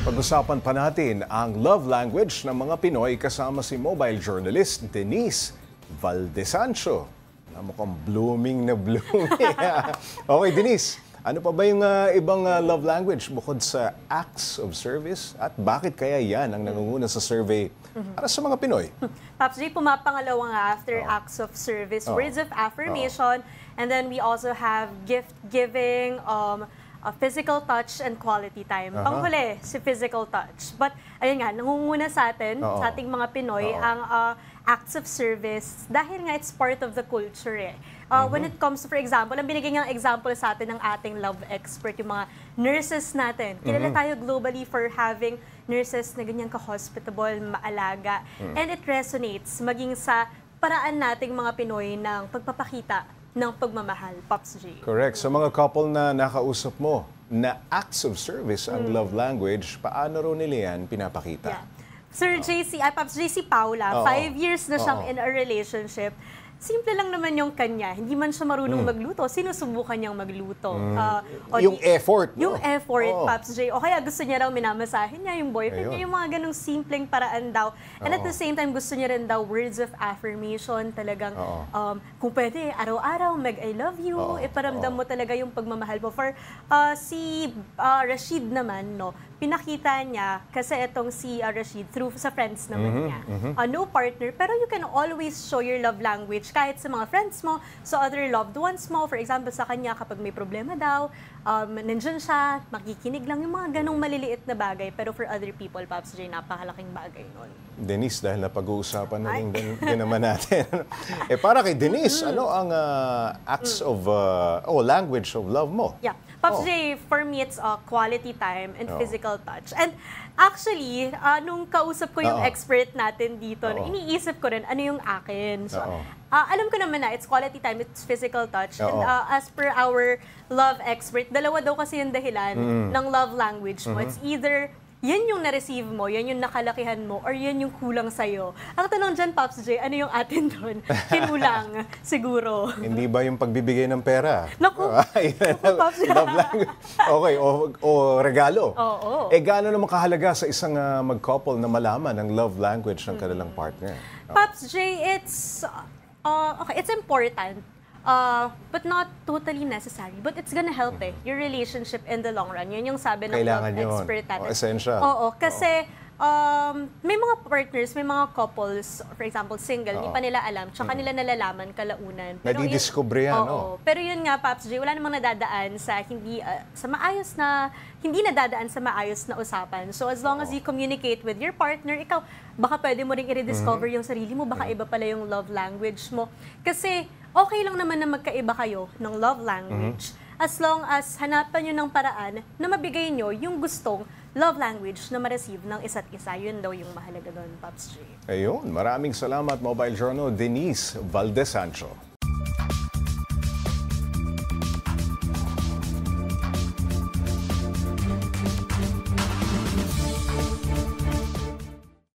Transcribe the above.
Pag-usapan pa natin ang love language ng mga Pinoy kasama si mobile journalist Denise Valdesancho. Na mukhang blooming na blooming. Okay, Denise, ano pa ba yung ibang love language bukod sa acts of service? At bakit kaya yan ang nangunguna sa survey para sa mga Pinoy? Pops J, pumapangalawa nga after acts of service, words of affirmation, and then we also have gift-giving, physical touch and quality time. Panghuli, si physical touch. But, ayun nga, nangunguna sa atin, sa ating mga Pinoy, ang acts of service dahil nga it's part of the culture eh. When it comes to, for example, ang binigay ng example sa atin ng ating love expert, yung mga nurses natin. Kilala tayo globally for having nurses na ganyan ka-hospitable, maalaga. And it resonates maging sa paraan nating mga Pinoy ng pagpapakita ng pagmamahal, Pops J. Correct. Sa mga couple na nakausap mo, na acts of service ang love language, paano rin nila yan pinapakita? Yeah. Sir JC, Pops J, si Paula, 5 years na siyang in a relationship. Simple lang naman yung kanya. Hindi man siya marunong magluto, sinusubukan niyang magluto. Yung effort, no? Yung effort, Pops J. O kaya gusto niya raw minamasahin niya yung boyfriend niya, yung mga ganong simpleng paraan daw. And at the same time, gusto niya rin daw words of affirmation, talagang kung pwede, araw-araw, mag-I love you, iparamdam mo talaga yung pagmamahal mo. For si Rashid naman, no, pinakita niya, kasi itong si Rashid, through sa friends naman niya. No partner, pero you can always show your love language kahit sa mga friends mo, sa other loved ones mo. For example, sa kanya, kapag may problema daw, nandyan siya, makikinig lang yung mga ganong maliliit na bagay. Pero for other people, Pops J, napakalaking bagay nun. Denise, dahil napag-uusapan na din naman natin. Para kay Denise, ano ang acts of, language of love mo? Yeah. Pops J, for me, it's quality time and physical touch. And actually, nung kausap ko yung expert natin dito, iniisip ko rin ano yung akin. So, alam ko naman na it's quality time, it's physical touch. And as per our love expert, dalawa daw kasi yung dahilan ng love language mo. It's either yan yung na-receive mo, yan yung nakalakihan mo, or yan yung kulang sa'yo. Ang tanong dyan, Pops J, ano yung atin doon? Kinulang, siguro. Hindi ba yung pagbibigay ng pera? Naku, Pops J. Love language. Okay, o regalo. Gaano naman kahalaga sa isang mag-couple na malaman ang love language ng kanilang partner? Pops J, it's important. But not totally necessary. But it's gonna help your relationship in the long run. Yun yung sabi ng love expert natin. Essential. Oo, kasi may mga partners, may mga couples, for example, single, hindi pa nila alam, tsaka nila nalalaman kalaunan. Nadidiscover yan, Pero yun nga, Pops J, wala namang nadadaan sa hindi nadadaan sa maayos na usapan. So as long as you communicate with your partner, ikaw, baka pwede mo rin i-rediscover yung sarili mo, baka iba pala yung love language mo. Kasi okay lang naman na magkaiba kayo ng love language as long as hanapan nyo ng paraan na mabigay nyo yung gustong love language na ma-receive ng isa't isa. Yun daw yung mahalaga doon, Pops J. Ayun, maraming salamat, Mobile Journal Denise Valdesancho.